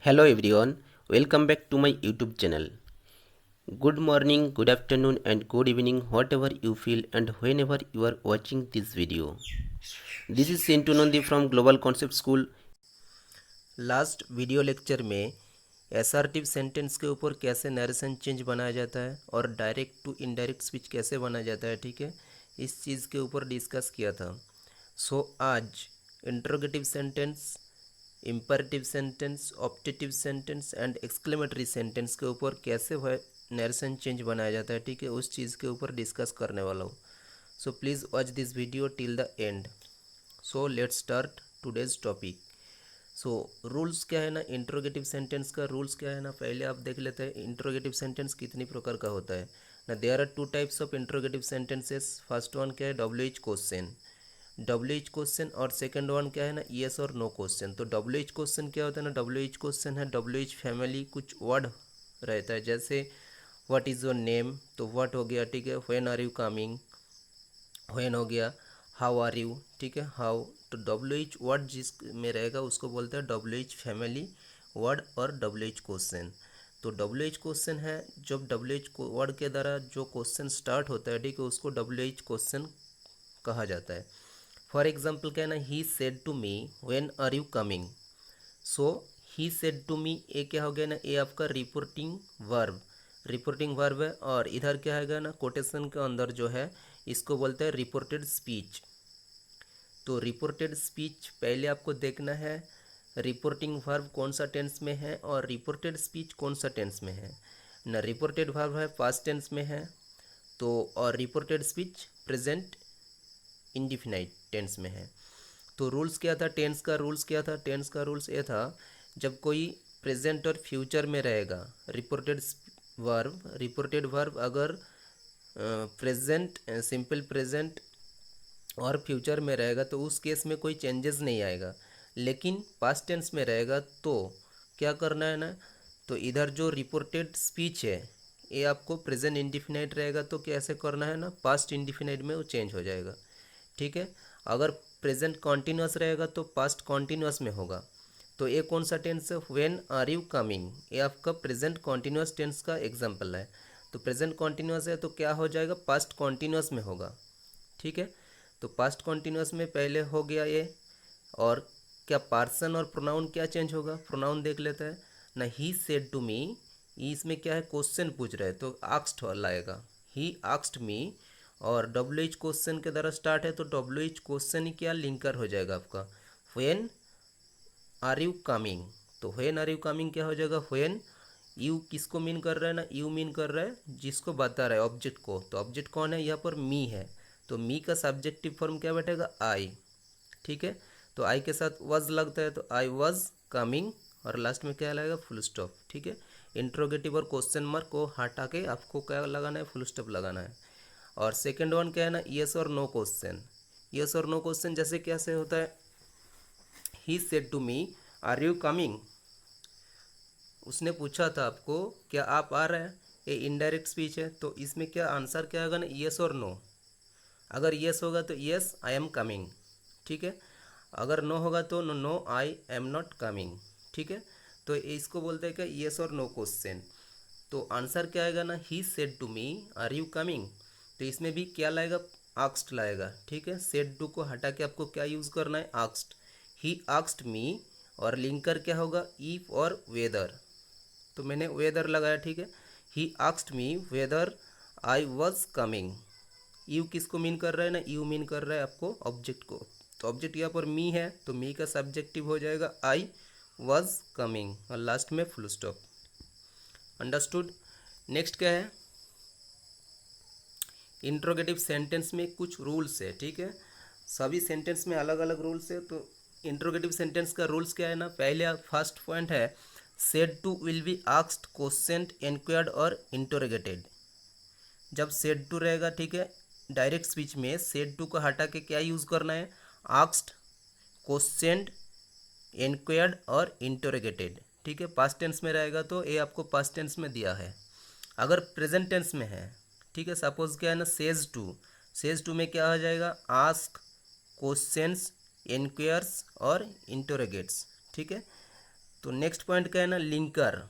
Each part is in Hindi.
Hello everyone, welcome back to my YouTube channel. Good morning, good afternoon and good evening whatever you feel and whenever you are watching this video. This is Sintu Nandi from Global Concept School. Last video lecture में असर्टिव सेंटेंस के ऊपर कैसे नरेशन चेंज बनाया जाता है और डायरेक्ट टू इनडायरेक्ट स्पीच कैसे बनाया जाता है, ठीक है, इस चीज़ के ऊपर डिस्कस किया था। सो आज interrogative sentence, imperative sentence, optative sentence and exclamatory sentence के ऊपर कैसे नरेशन चेंज बनाया जाता है, ठीक है, उस चीज़ के ऊपर डिस्कस करने वाला हूँ। So please watch this video till the end. So let's start today's topic. So rules क्या है ना, इंट्रोगेटिव सेंटेंस का रूल्स क्या है ना, पहले आप देख लेते हैं इंट्रोगेटिव सेंटेंस कितनी प्रकार का होता है ना। There are two types of interrogative sentences. First one क्या है, WH क्वेश्चन, WH क्वेश्चन, और सेकंड वन क्या है ना, येस और नो क्वेश्चन। तो WH क्वेश्चन क्या होता है ना, WH क्वेश्चन है WH फैमिली कुछ वर्ड रहता है, जैसे व्हाट इज़ योर नेम, तो व्हाट हो गया, ठीक है, when are you coming, when हो गया, हाउ आर यू, ठीक है, हाउ। तो WH वर्ड जिस में रहेगा उसको बोलते हैं WH फैमिली वर्ड और WH क्वेश्चन। तो WH क्वेश्चन है, जब WH वर्ड के द्वारा जो क्वेश्चन स्टार्ट होता है, ठीक है, उसको WH क्वेश्चन कहा जाता है। फॉर एग्जाम्पल क्या है ना, he said to me when are you coming. So he said to me, ये क्या हो गया ना, ये आपका रिपोर्टिंग वर्ब है। और इधर क्या है ना, कोटेशन के अंदर जो है इसको बोलते हैं रिपोर्टेड स्पीच। तो रिपोर्टेड स्पीच पहले आपको देखना है रिपोर्टिंग वर्ब कौन सा टेंस में है और रिपोर्टेड स्पीच कौन सा टेंस में है ना। रिपोर्टेड वर्ब है पास्ट टेंस में है, तो और reported speech present indefinite tense में है। तो रूल्स क्या था, टेंस का रूल्स क्या था, टेंस का रूल्स ये था, जब कोई प्रेजेंट और फ्यूचर में रहेगा रिपोर्टेड वर्ब अगर प्रेजेंट, सिंपल प्रेजेंट और फ्यूचर में रहेगा तो उस केस में कोई चेंजेस नहीं आएगा। लेकिन पास्ट टेंस में रहेगा तो क्या करना है ना, तो इधर जो रिपोर्टेड स्पीच है ये आपको प्रेजेंट इंडिफिनाइट रहेगा, तो कैसे करना है ना, पास्ट इंडिफिनाइट में वो चेंज हो जाएगा, ठीक है। अगर प्रेजेंट कॉन्टिन्यूस रहेगा तो पास्ट कॉन्टिन्यूस में होगा। तो ये कौन सा टेंस है, व्हेन आर यू कमिंग, ये आपका प्रेजेंट कॉन्टिन्यूस टेंस का एग्जाम्पल है। तो प्रेजेंट कॉन्टिन्यूस है तो क्या हो जाएगा, पास्ट कॉन्टिन्यूस में होगा, ठीक है। तो पास्ट कॉन्टिन्यूस में पहले हो गया ये। और क्या पार्सन और प्रोनाउन क्या चेंज होगा, प्रोनाउन देख लेते हैं ना। ही सेड टू मी, इसमें क्या है, क्वेश्चन पूछ रहे हैं तो आस्क्ड लाएगा, ही आस्क्ड मी। और WH क्वेश्चन के द्वारा स्टार्ट है तो WH क्वेश्चन ही क्या लिंकर हो जाएगा आपका, व्हेन आर यू कमिंग। तो व्हेन आर यू कमिंग क्या हो जाएगा, व्हेन। यू किसको मीन कर रहा है ना, यू मीन कर रहा है जिसको बता रहा है ऑब्जेक्ट को। तो ऑब्जेक्ट कौन है, यहाँ पर मी है, तो मी का सब्जेक्टिव फॉर्म क्या बैठेगा, आई, ठीक है। तो आई के साथ वॉज लगता है तो आई वॉज कमिंग, और लास्ट में क्या लगेगा, फुल स्टॉप, ठीक है। इंट्रोगेटिव और क्वेश्चन मार्क को हटा के आपको क्या लगाना है, फुल स्टॉप लगाना है। और सेकेंड वन क्या है ना, येस और नो क्वेश्चन। येस और नो क्वेश्चन जैसे कैसे होता है, he said to me are you coming, उसने पूछा था आपको क्या आप आ रहे हैं, ये इनडायरेक्ट स्पीच है। तो इसमें क्या आंसर क्या होगा ना, येस और नो। अगर येस होगा तो येस आई एम कमिंग, ठीक है। अगर नो होगा तो no no I am not coming, ठीक है। तो इसको बोलते हैं क्या, येस और नो क्वेश्चन। तो आंसर क्या आएगा ना, he said to me are you coming. तो इसमें भी क्या लाएगा, आस्क्ड लाएगा, ठीक है। सेड टू को हटा के आपको क्या यूज़ करना है, आस्क्ड। ही आस्क्ड मी, और लिंकर क्या होगा, इफ और वेदर। तो मैंने वेदर लगाया, ठीक है। ही asked me whether I was coming. You किसको मीन कर रहा है ना, यू मीन कर रहा है आपको ऑब्जेक्ट को। तो ऑब्जेक्ट यहाँ पर मी है तो मी का सब्जेक्टिव हो जाएगा आई वॉज कमिंग, और लास्ट में फुल स्टॉप। अंडरस्टूड। नेक्स्ट क्या है, इंट्रोगेटिव सेंटेंस में कुछ रूल्स है, ठीक है। सभी सेंटेंस में अलग अलग रूल्स है। तो इंट्रोगेटिव सेंटेंस का रूल्स क्या है ना, पहले फर्स्ट पॉइंट है, said to will be asked, question, inquired और इंटरोगेटेड। जब सेड टू रहेगा, ठीक है, डायरेक्ट स्पीच में सेड टू को हटा के क्या यूज़ करना है, आस्क्ड, क्वेश्चन, इंक्वायर्ड और इंटरोगेटेड, ठीक है। पास्ट टेंस में रहेगा तो ये आपको पास्ट टेंस में दिया है। अगर प्रेजेंट टेंस में है, ठीक है, सपोज क्या है ना, सेज टू में क्या हो जाएगा, आस्क, क्वेश्चंस, इंक्वायर्स और इंटरोगेट्स, ठीक है। तो नेक्स्ट पॉइंट क्या है ना, linker.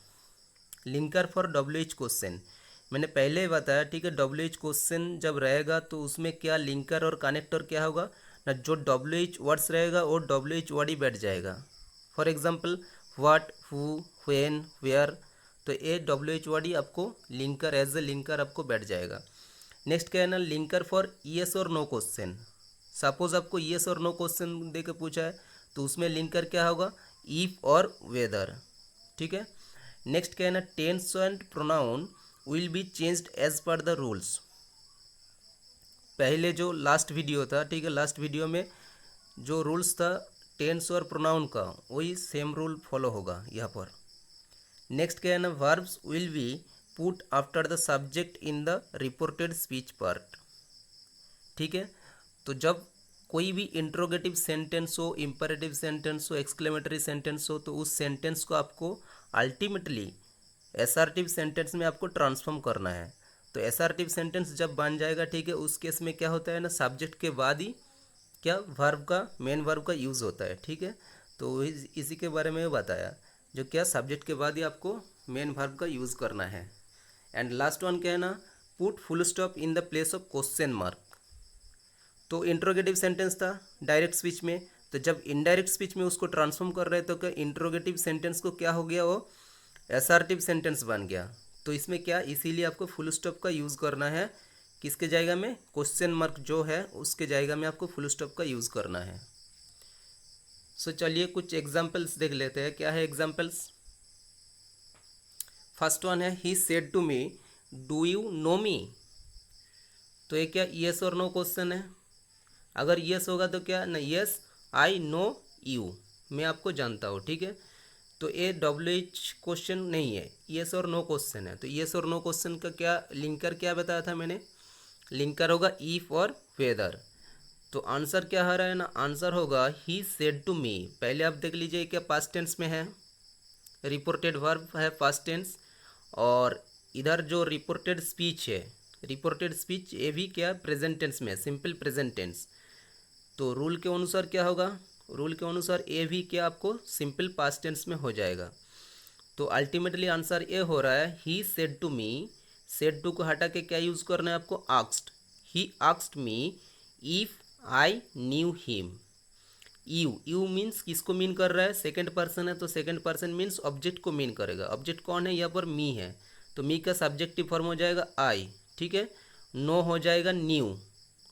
Linker for W H question. मैंने पहले ही बताया, ठीक है, डब्ल्यू एच क्वेश्चन जब रहेगा तो उसमें क्या लिंकर और कनेक्टर क्या होगा ना, जो डब्ल्यू एच वर्ड्स रहेगा वो डब्ल्यू एच वर्ड ही बैठ जाएगा। For example what, who, when, where, तो ये डब्ल्यू एच वर्ड ही आपको लिंकर, एज ए लिंकर आपको बैठ जाएगा। नेक्स्ट क्या है ना, लिंकर फॉर येस और नो क्वेश्चन। सपोज आपको येस और नो क्वेश्चन दे के पूछा है तो उसमें लिंकर क्या होगा, इफ और वेदर, ठीक है। नेक्स्ट क्या है ना, tense and pronoun will be changed as per the rules. पहले जो लास्ट वीडियो था, ठीक है, लास्ट वीडियो में जो रूल्स था टेंस और प्रोनाउन का, वही सेम रूल फॉलो होगा यहाँ पर। नेक्स्ट क्या है ना, verbs will be put after the subject in the reported speech part, ठीक है। तो जब कोई भी इंट्रोगेटिव सेंटेंस हो, इंपरेटिव सेंटेंस हो, एक्सक्लेमेटरी सेंटेंस हो, तो उस सेंटेंस को आपको अल्टीमेटली एसर्टिव सेंटेंस में आपको ट्रांसफॉर्म करना है। तो एसर्टिव सेंटेंस जब बन जाएगा, ठीक है, उस केस में क्या होता है ना, सब्जेक्ट के बाद ही क्या वर्ब का, मेन वर्ब का यूज़ होता है, ठीक है। तो इसी के बारे में बताया, जो क्या सब्जेक्ट के बाद ही आपको मेन वर्ब का यूज़ करना है। एंड लास्ट वन क्या है ना, put full stop in the place of question mark. तो इंट्रोगेटिव सेंटेंस था डायरेक्ट स्पीच में, तो जब इनडायरेक्ट स्पीच में उसको ट्रांसफॉर्म कर रहे हैं तो क्या इंट्रोगेटिव सेंटेंस को क्या हो गया, वो एसर्टिव सेंटेंस बन गया। तो इसमें क्या, इसीलिए आपको फुल स्टॉप का यूज़ करना है। किसके जाएगा में, क्वेश्चन मार्क जो है उसके जाएगा में आपको फुल स्टॉप का यूज़ करना है। सो चलिए कुछ एग्जाम्पल्स देख लेते हैं, क्या है एग्जाम्पल्स। फर्स्ट वन है, he said to me do you know me. तो ये क्या, यस और नो क्वेश्चन है। अगर यस होगा तो क्या ना, यस आई नो यू, मैं आपको जानता हूँ, ठीक है। तो ये डब्ल्यू एच क्वेश्चन नहीं है, यस और नो क्वेश्चन है। तो यस और नो क्वेश्चन का क्या लिंकर क्या बताया था मैंने, लिंकर होगा इफ और वेदर। तो आंसर क्या आ रहा है ना, आंसर होगा ही सेड टू मी। पहले आप देख लीजिए क्या पास्ट टेंस में है, रिपोर्टेड वर्ब है पास्ट टेंस, और इधर जो रिपोर्टेड स्पीच है, रिपोर्टेड स्पीच ये भी क्या प्रेजेंट टेंस में है, सिंपल प्रेजेंट टेंस। तो रूल के अनुसार क्या होगा, रूल के अनुसार ए भी क्या आपको सिंपल पास्ट टेंस में हो जाएगा। तो अल्टीमेटली आंसर ए हो रहा है, he said to me. Said to को हटा के क्या यूज़ करना है आपको, asked. He asked me if I knew him. You means किसको मीन कर रहा है, सेकंड पर्सन है, तो सेकंड पर्सन मीन्स ऑब्जेक्ट को मीन करेगा। ऑब्जेक्ट कौन है, यहाँ पर मी है, तो मी का सब्जेक्टिव फॉर्म हो जाएगा आई, ठीक है। नो हो जाएगा न्यू,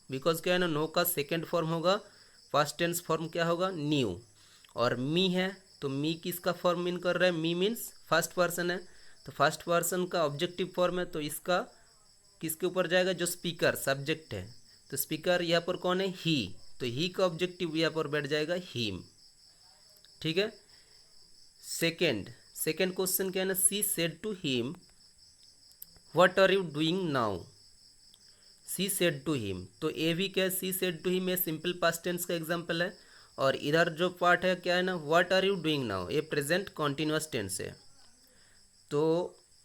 बिकॉज क्या है ना, नो का सेकंड फॉर्म होगा, फर्स्ट टेंस फॉर्म क्या होगा, न्यू। और मी है, तो मी किसका फॉर्म मीन कर रहा है, मी मीन्स फर्स्ट पर्सन है, तो फर्स्ट पर्सन का ऑब्जेक्टिव फॉर्म है, तो इसका किसके ऊपर जाएगा, जो स्पीकर सब्जेक्ट है, तो स्पीकर यहाँ पर कौन है, ही, तो ही का ऑब्जेक्टिव यहाँ पर बैठ जाएगा हिम, ठीक है। सेकेंड सेकेंड क्वेश्चन क्या है ना, she said to him what are you doing now. She said to him, तो ए भी क्या है, सी सेड टू हिम, ये सिंपल पास्ट टेंस का एग्जाम्पल है। और इधर जो पार्ट है क्या है ना, what are you doing now, ये प्रेजेंट कॉन्टिन्यूस टेंस है। तो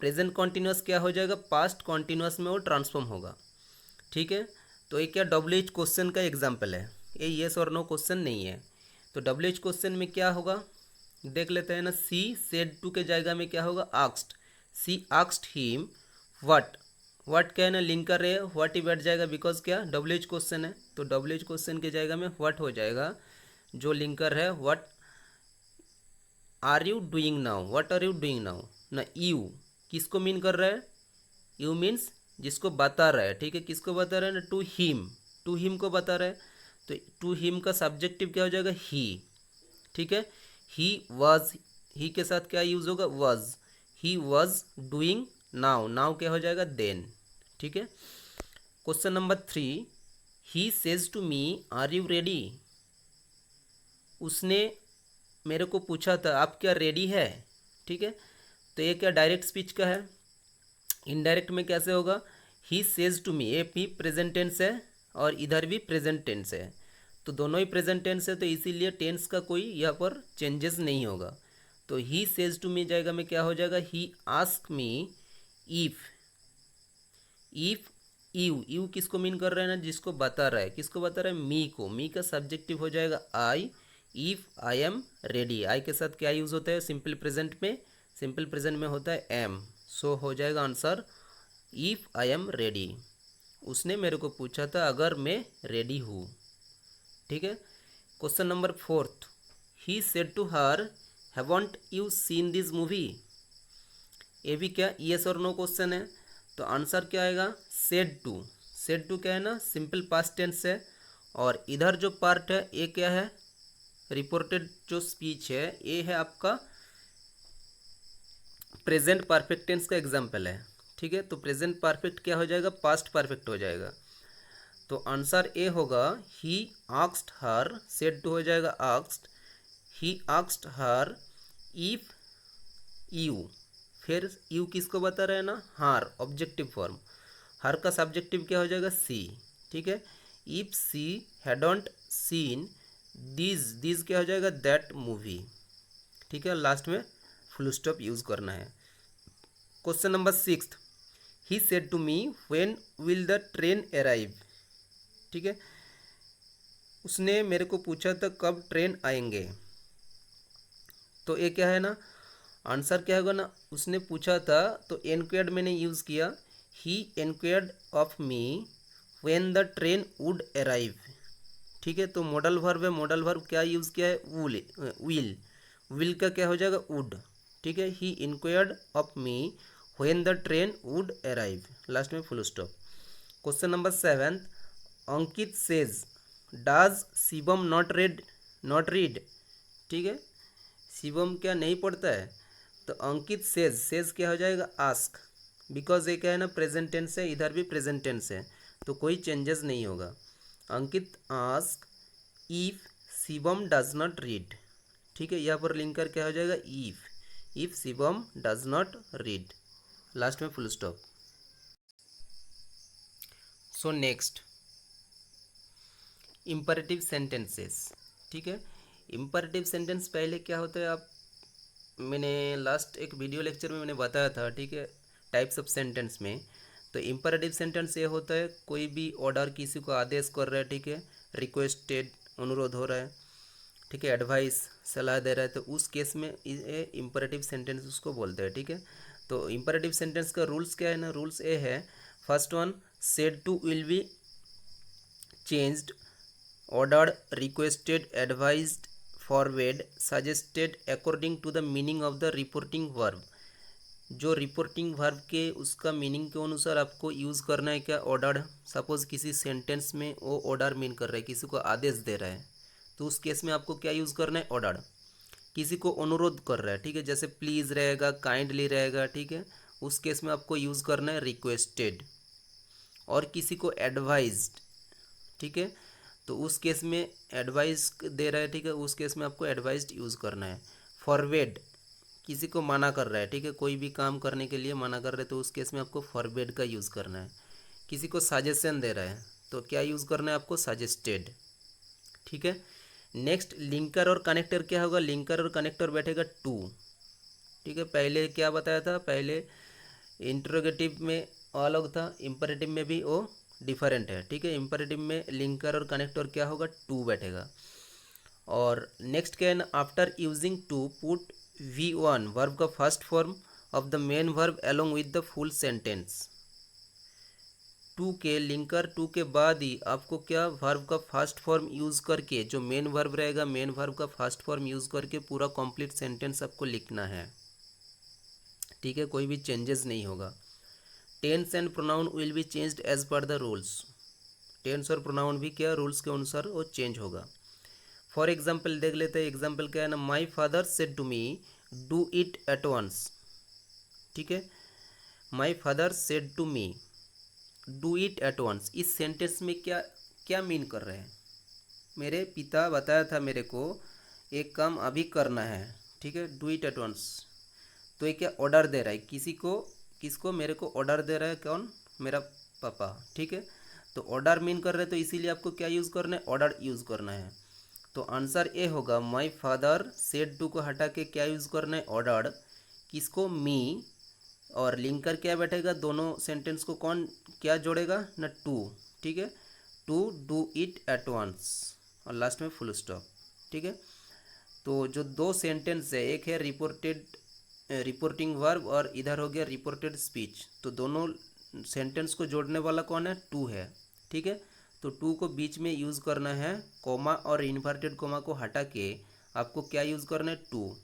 प्रेजेंट कॉन्टिन्यूस क्या हो जाएगा, पास्ट कॉन्टिन्यूस में वो ट्रांसफॉर्म होगा, ठीक है। तो ये क्या डब्ल्यू एच क्वेश्चन का एग्जाम्पल है, ये येस और नो क्वेश्चन नहीं है। तो डब्ल्यू एच क्वेश्चन में क्या होगा देख लेते हैं ना, सी सेड टू के जाएगा में क्या होगा, asked. She asked him what, what क्या है ना, लिंक कर रहे हैं, व्हाट ही बैठ जाएगा, बिकॉज क्या डब्ल्यू एच क्वेश्चन है, तो डब्ल्यू एच क्वेश्चन के जाएगा में व्हाट हो जाएगा, जो लिंकर है what are you doing now, what are you doing now ना, यू किसको मीन कर रहा है, यू मीन्स जिसको बता रहा है, ठीक है, किसको बता रहा है ना, टू हिम को बता रहा है, तो टू हिम का सब्जेक्टिव क्या हो जाएगा, ही, ठीक है। ही वॉज, ही के साथ क्या यूज होगा, was, he was doing now, now क्या हो जाएगा, देन, ठीक है। Question number 3, he says to me are you ready. उसने मेरे को पूछा था आप क्या रेडी है, ठीक है। तो ये क्या डायरेक्ट स्पीच का है। इनडायरेक्ट में कैसे होगा, ही सेज टू मी, ये भी प्रेजेंट टेंस है और इधर भी प्रेजेंट टेंस है, तो दोनों ही प्रेजेंट टेंस है, तो इसीलिए टेंस का कोई यहाँ पर चेंजेस नहीं होगा। तो ही सेज टू मी जाएगा में क्या हो जाएगा, he ask me if you किसको मीन कर रहा है ना, जिसको बता रहा है, किसको बता रहा है, मी को, मी का सब्जेक्टिव हो जाएगा आई, इफ़ आई एम रेडी, आई के साथ क्या यूज़ होता है सिंपल प्रेजेंट में? सिंपल प्रेजेंट में होता है एम। सो हो जाएगा answer if I am ready. उसने मेरे को पूछा था अगर मैं रेडी हूँ। ठीक है। Question number fourth, he said to her haven't you seen this movie. ये भी क्या येस और नो क्वेश्चन है, तो आंसर क्या आएगा? Said to. सेड टू क्या है ना, सिंपल पास्ट टेंस है। और इधर जो पार्ट है ये क्या है? रिपोर्टेड जो स्पीच है ये है आपका प्रेजेंट परफेक्ट टेंस का एग्जाम्पल है। ठीक है, तो प्रेजेंट परफेक्ट क्या हो जाएगा? पास्ट परफेक्ट हो जाएगा। तो आंसर ए होगा he asked her, said to हो जाएगा asked, he asked her if you. फिर यू किसको बता रहे हैं ना? हार, ऑब्जेक्टिव फॉर्म। हर का सब्जेक्टिव क्या हो जाएगा? सी। ठीक है, if she hadn't seen this क्या हो जाएगा? That movie. ठीक है, लास्ट में फुल स्टॉप यूज करना है। Question number sixth, he said to me when will the train arrive. ठीक है, उसने मेरे को पूछा था कब ट्रेन आएंगे। तो ये क्या है ना, आंसर क्या होगा ना, उसने पूछा था तो एनक्वायर्ड मैंने यूज़ किया, he enquired of me when the train would arrive. ठीक है, तो मॉडल वर्ब है, मॉडल वर्ब क्या यूज़ किया है? विल। विल का क्या हो जाएगा? वुड। ठीक है, he inquired of me when the train would arrive, last में full stop. Question number seventh, Ankit says does Shivam not read. ठीक है, शिवम क्या नहीं पढ़ता है? तो अंकित सेज क्या हो जाएगा? आस्क। बिकॉज ये क्या है ना, प्रेजेंट टेंस है, इधर भी प्रेजेंट टेंस है, तो कोई चेंजेस नहीं होगा। Ankit ask if Shivam does not read. ठीक है, यहाँ पर लिंकर क्या हो जाएगा? If Shivam does not read, last में full stop. So next, imperative sentences. ठीक है, इम्परेटिव सेंटेंस पहले क्या होता है, आप मैंने लास्ट एक वीडियो लेक्चर में मैंने बताया था। ठीक है, टाइप्स ऑफ सेंटेंस में, तो इम्परेटिव सेंटेंस ये होता है कोई भी ऑर्डर, किसी को आदेश कर रहा है, ठीक है, रिक्वेस्टेड अनुरोध हो रहा है, ठीक है, एडवाइस सलाह दे रहा है, तो उस केस में ये इम्परेटिव सेंटेंस उसको बोलते हैं। ठीक है, तो इम्परेटिव सेंटेंस का रूल्स क्या है ना, रूल्स ये है, first one, said to will be changed, ordered, requested, advised, forbade, suggested according to the meaning of the reporting verb। जो रिपोर्टिंग वर्ब के उसका मीनिंग के अनुसार आपको यूज़ करना है क्या? ऑर्डर। सपोज किसी सेंटेंस में वो ऑर्डर मीन कर रहा है, किसी को आदेश दे रहा है, तो उस केस में आपको क्या यूज़ करना है? ऑर्डर। किसी को अनुरोध कर रहा है, ठीक है, जैसे प्लीज़ रहेगा, काइंडली रहेगा, ठीक है, उस केस में आपको यूज़ करना है रिक्वेस्टेड। और किसी को एडवाइज्ड, ठीक है, तो उस केस में एडवाइस दे रहा है, ठीक है, उस केस में आपको एडवाइस्ड यूज़ करना है। फॉरवेड, किसी को मना कर रहा है, ठीक है, कोई भी काम करने के लिए मना कर रहे हैं, तो उस केस में आपको फॉरवेड का यूज़ करना है। किसी को सजेशन दे रहा है, तो क्या यूज़ करना है आपको? सजेस्टेड। ठीक है, नेक्स्ट, लिंकर और कनेक्टर क्या होगा? लिंकर और कनेक्टर बैठेगा टू। ठीक है, पहले क्या बताया था? पहले इंट्रोगेटिव में अलग था, इम्परेटिव में भी वो डिफरेंट है। ठीक है, इम्परेटिव में लिंकर और कनेक्टर क्या होगा? टू बैठेगा। और नेक्स्ट क्या है ना, after using to put V1 verb का first form of the main verb along with the full sentence. To के लिंकर टू के बाद ही आपको क्या वर्ब का फर्स्ट फॉर्म यूज़ करके, जो मेन वर्ब रहेगा, मेन वर्ब का फर्स्ट फॉर्म यूज़ करके पूरा कंप्लीट सेंटेंस आपको लिखना है। ठीक है, कोई भी चेंजेस नहीं होगा। Tense and pronoun will be changed as per the rules. Tense और प्रोनाउन भी क्या रूल्स के अनुसार वो चेंज होगा। फॉर एग्जाम्पल देख लेते हैं, एग्जाम्पल क्या है ना, my father said to me do it at once. ठीक है, my father said to me do it at once, इस सेंटेंस में क्या क्या मीन कर रहे हैं? मेरे पिता बताया था मेरे को एक काम अभी करना है, ठीक है, डू इट एट वंस, तो ये क्या ऑर्डर दे रहा है किसी को? किसको? मेरे को ऑर्डर दे रहा है, कौन? मेरा पापा। ठीक है, तो ऑर्डर मीन कर रहे हैं, तो इसीलिए आपको क्या यूज़ करना है? ऑर्डर यूज़ करना है। तो आंसर ए होगा, माई फादर सेड टू को हटा के क्या यूज़ करना है? ऑर्डर। किसको? मी। और लिंकर क्या बैठेगा? दोनों सेंटेंस को कौन क्या जोड़ेगा ना? टू। ठीक है, to do it at once, और लास्ट में फुल स्टॉप। ठीक है, तो जो दो सेंटेंस है, एक है रिपोर्टिंग वर्ब और इधर हो गया रिपोर्टेड स्पीच, तो दोनों सेंटेंस को जोड़ने वाला कौन है, टू है। ठीक है, तो टू को बीच में यूज़ करना है, कोमा और इन्वर्टेड कोमा को हटा के आपको क्या यूज़ करना है, टू।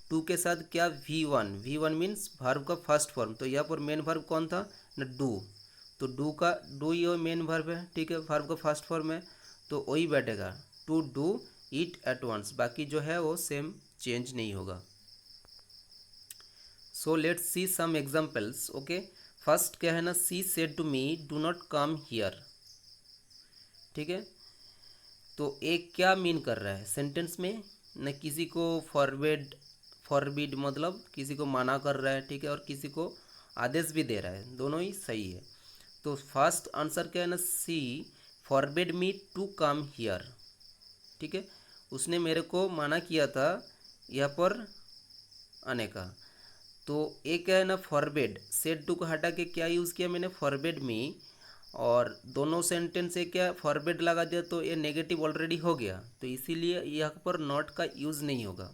टू के साथ क्या, V1 मीन्स वर्ब का फर्स्ट फॉर्म, तो यहाँ पर मेन वर्ब कौन था ना, डू। तो डू ये मेन वर्ब है, ठीक है, वर्ब का फर्स्ट फॉर्म है, तो वही बैठेगा, to do it at once, बाकी जो है वो सेम चेंज नहीं होगा। So let's see some examples. Okay, first क्या है ना, she said to me do not come here. ठीक है, तो एक क्या मीन कर रहा है सेंटेंस में न, किसी को फॉरबिड मतलब किसी को मना कर रहा है, ठीक है, और किसी को आदेश भी दे रहा है, दोनों ही सही है। तो फर्स्ट आंसर क्या है ना, she forbid me to come here. ठीक है, उसने मेरे को मना किया था यहाँ पर आने का। तो एक है ना फॉरबिड, सेड टू को हटा के क्या यूज़ किया मैंने, फॉरबिड मी, और दोनों सेंटेंस से क्या फॉरबिड लगा दिया, तो ये नेगेटिव ऑलरेडी हो गया, तो इसीलिए यहाँ पर नॉट का यूज़ नहीं होगा,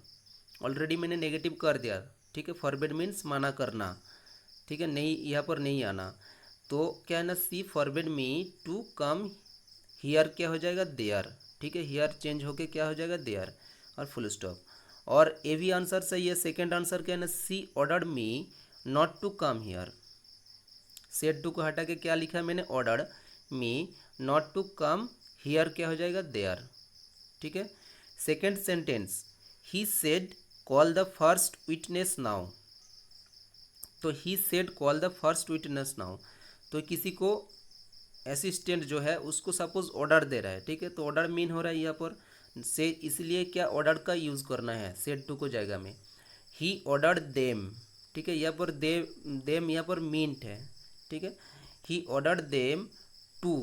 ऑलरेडी मैंने नेगेटिव कर दिया। ठीक है, फॉरबिड मीन्स मना करना, ठीक है, नहीं यहाँ पर नहीं आना। तो क्या है ना, she forbid me to come here क्या हो जाएगा, देयर। ठीक है, हियर चेंज होके क्या हो जाएगा, देयर, और फुल स्टॉप। और ए भी आंसर सही है। सेकेंड आंसर क्या है ना, she ordered me not to come here. Said to को हटा के क्या लिखा है मैंने, ordered me not to come here क्या हो जाएगा, देयर। ठीक है, second sentence, he said call the first witness now. तो he said call the first witness now, तो किसी को असिस्टेंट जो है उसको सपोज ऑर्डर दे रहा है, ठीक है, तो ऑर्डर मीन हो रहा है यहाँ पर से, इसलिए क्या ऑर्डर का यूज़ करना है सेड टू को जाएगा में, ही ऑर्डर्ड देम। ठीक है, यहाँ पर देम यहाँ पर मीन्ट है। ठीक है, ही ऑर्डर्ड देम टू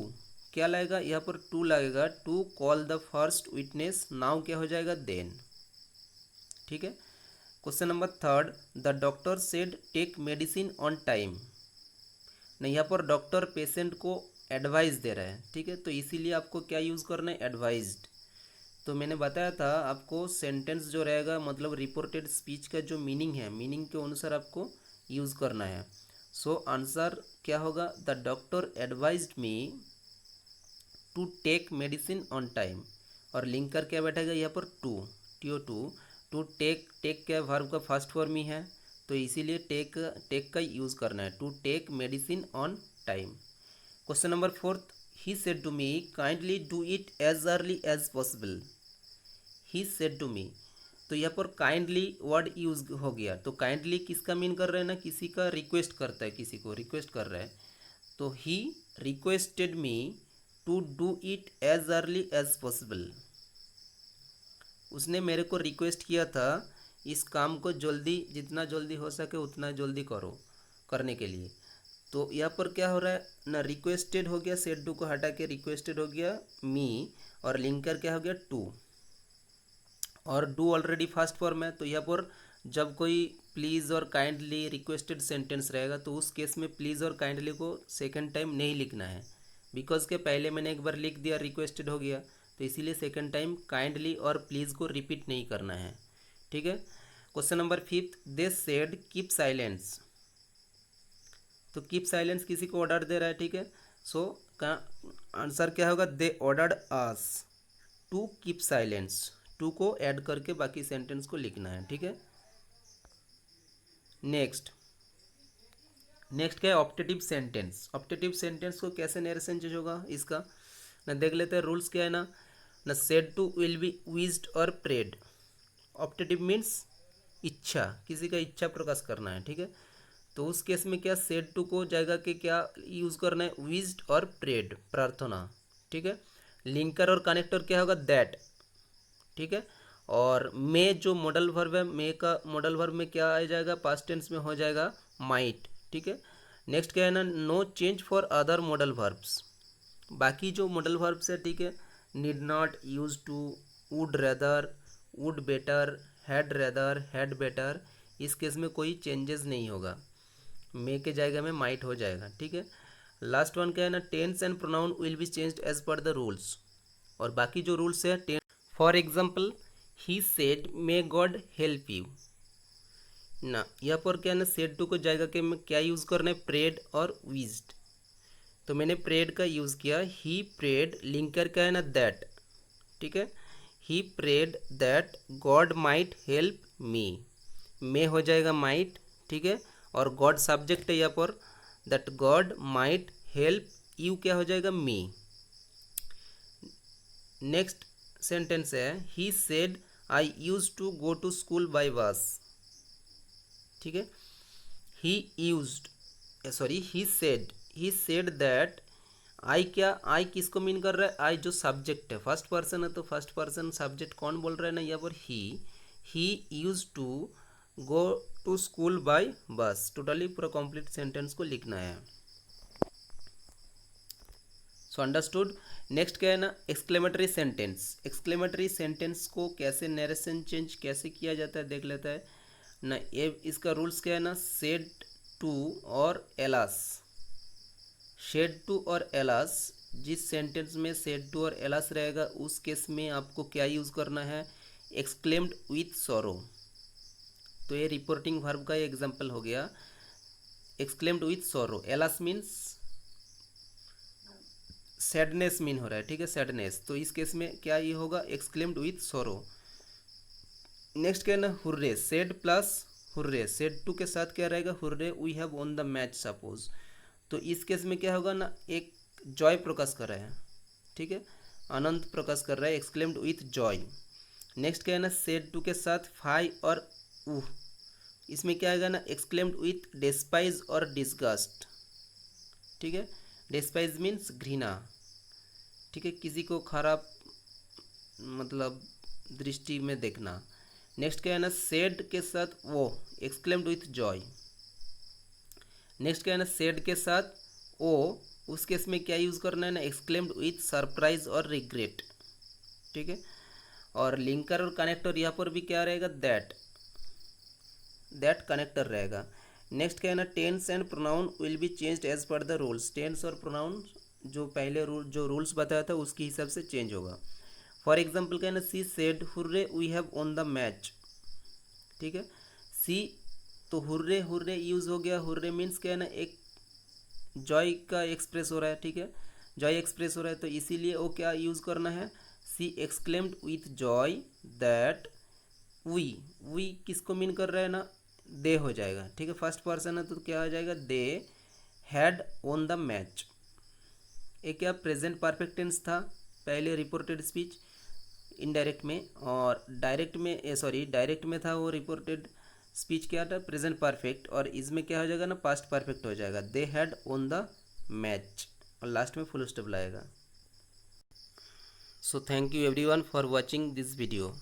क्या लगेगा यहाँ पर, टू लगेगा, to call the first witness now क्या हो जाएगा, देन। ठीक है, question number third, the doctor said take medicine on time. नहीं, यहाँ पर डॉक्टर पेशेंट को एडवाइस दे रहा है, ठीक है, तो इसीलिए आपको क्या यूज़ करना है, एडवाइज्ड। तो मैंने बताया था आपको सेंटेंस जो रहेगा मतलब रिपोर्टेड स्पीच का जो मीनिंग है, मीनिंग के अनुसार आपको यूज़ करना है। सो आंसर क्या होगा, the doctor advised me to take medicine on time, और लिंकर क्या बैठेगा यहाँ पर, टू टेक क्या वर्ब का फर्स्ट फॉर्म ही है, तो इसीलिए टेक का यूज़ करना है, to take medicine on time. Question number fourth, he said to me kindly do it as early as possible. He said to me, तो यहाँ पर काइंडली वर्ड यूज हो गया, तो काइंडली किसका मीन कर रहे हैं ना, किसी का रिक्वेस्ट करता है, किसी को रिक्वेस्ट कर रहा है, तो he requested me to do it as early as possible. उसने मेरे को रिक्वेस्ट किया था इस काम को जल्दी, जितना जल्दी हो सके उतना जल्दी करो करने के लिए। तो यहाँ पर क्या हो रहा है ना, रिक्वेस्टेड हो गया, सेड टू को हटा के रिक्वेस्टेड हो गया मी, और लिंकर क्या हो गया, टू, और डू ऑलरेडी फर्स्ट फॉर्म है, तो यहाँ पर जब कोई प्लीज़ और काइंडली रिक्वेस्टेड सेंटेंस रहेगा तो उस केस में प्लीज़ और काइंडली को सेकंड टाइम नहीं लिखना है, बिकॉज के पहले मैंने एक बार लिख दिया, रिक्वेस्टेड हो गया, तो इसीलिए सेकंड टाइम काइंडली और प्लीज़ को रिपीट नहीं करना है। ठीक है, question number fifth, they said keep silence. तो कीप साइलेंस किसी को ऑर्डर दे रहा है, ठीक है, सो का आंसर क्या होगा, they ordered us to keep silence. To को ऐड करके बाकी सेंटेंस को लिखना है। ठीक है, नेक्स्ट क्या है, ऑप्टेटिव सेंटेंस। ऑप्टेटिव सेंटेंस को कैसे नरेशन चेंज होगा इसका ना, देख लेते हैं रूल्स क्या है ना सेड टू विल बी विज्ड और प्रेड। ऑप्टेटिव मीन्स इच्छा, किसी का इच्छा प्रकाश करना है, ठीक है, तो उस केस में क्या सेड टू को जाएगा कि क्या यूज़ करना है, विज्ड और प्रेड, प्रार्थना। ठीक है, लिंकर और कनेक्टर क्या होगा, दैट। ठीक है, और मे जो मॉडल वर्ब है, मे का मॉडल वर्ब में क्या आ जाएगा, पास्ट टेंस में हो जाएगा माइट। ठीक है, नेक्स्ट क्या है ना, no change for other modal verbs. बाकी जो मॉडल वर्ब्स है, ठीक है, need not, use to, would rather, would better, had rather, had better, इस केस में कोई चेंजेस नहीं होगा, मे के जाएगा में माइट हो जाएगा। ठीक है, लास्ट वन क्या है ना, tense and pronoun will be changed as per the rules. और बाकी जो रूल्स है, for example he said may God help you ना, यहाँ पर क्या है ना, सेड टू को जाएगा कि मैं क्या यूज़ करना है, प्रेड और विज्ड। तो मैंने प्रेड का यूज़ किया, ही प्रेड, लिंकर का है ना दैट, ठीक है। He prayed that God might help me, may हो जाएगा माइट, ठीक है, और गॉड सब्जेक्ट है यहाँ पर, that God might help you क्या हो जाएगा, मी। नेक्स्ट सेंटेंस है, he said I use to go to school by bus, ठीक है। He used, sorry he said that, I क्या, आई किसको मीन कर रहा है, आई जो सब्जेक्ट है, फर्स्ट पर्सन है तो फर्स्ट पर्सन सब्जेक्ट कौन बोल रहा है ना यहाँ पर, he use to go to school by bus. Totally पूरा कंप्लीट सेंटेंस को लिखना है। So understood. नेक्स्ट क्या है ना, एक्सक्लेमेटरी सेंटेंस। एक्सक्लेमेटरी सेंटेंस को कैसे नरेशन चेंज कैसे किया जाता है देख लेता है ना। ये इसका रूल्स क्या है ना, सेड टू और एलास। शेड टू और एलास, जिस सेंटेंस में सेड टू और एलास रहेगा उस केस में आपको क्या यूज़ करना है, एक्सक्लेम्ड विथ सॉरो। तो ये रिपोर्टिंग वर्ब का एग्जाम्पल हो गया, exclaimed with sorrow. Alas means sadness mean हो रहा है, ठीक है, सैडनेस, तो इस केस में क्या ये होगा, एक्सक्लेम्ड विथ सॉरो। नेक्स्ट क्या है ना, hurray, said plus hurray, said to के साथ क्या रहेगा, hurray we have won the match suppose. तो इस केस में क्या होगा ना, एक जॉय प्रकाश कर रहा है, ठीक है, आनंद प्रकाश कर रहा है, एक्सक्लेम्ड विथ जॉय। नेक्स्ट क्या है ना, सेड टू के साथ फाई और उह, इसमें क्या आएगा ना, एक्सक्लेम्ड विथ डेस्पाइज और डिस्गस्ट, ठीक है। डेस्पाइज मीन्स घृणा, ठीक है, किसी को खराब मतलब दृष्टि में देखना। नेक्स्ट क्या है ना, सेड के साथ वो, एक्सक्लेम्ड विथ जॉय। नेक्स्ट क्या है ना, सेड के साथ ओ, उस केस में क्या यूज़ करना है ना, एक्सक्लेम्ड विथ सरप्राइज और रिग्रेट, ठीक है। और लिंकर और कनेक्टर यहाँ पर भी क्या रहेगा, दैट कनेक्टर रहेगा। नेक्स्ट क्या है ना, tense and pronoun will be changed as per the rules. Tense और प्रोनाउन जो पहले जो रूल्स बताया था उसके हिसाब से चेंज होगा। फॉर एग्जाम्पल क्या है ना, she said hurray we have won the match, ठीक है। सी, तो हुर्रे हुर्रे यूज़ हो गया, हुर्रे मीन्स क्या है ना, एक जॉय का एक्सप्रेस हो रहा है, ठीक है, जॉय एक्सप्रेस हो रहा है, तो इसीलिए वो क्या यूज़ करना है, she exclaimed with joy that we किसको मीन कर रहा है ना, दे हो जाएगा, ठीक है, फर्स्ट पर्सन है तो क्या हो जाएगा, they had on the match. एक क्या प्रेजेंट परफेक्ट टेंस था पहले रिपोर्टेड स्पीच इनडायरेक्ट में, और डायरेक्ट में सॉरी डायरेक्ट में था वो रिपोर्टेड स्पीच क्या था, प्रेजेंट परफेक्ट, और इसमें क्या हो जाएगा ना, पास्ट परफेक्ट हो जाएगा, they had on the match, और लास्ट में फुल स्टॉप लाएगा। So thank you everyone for watching this video.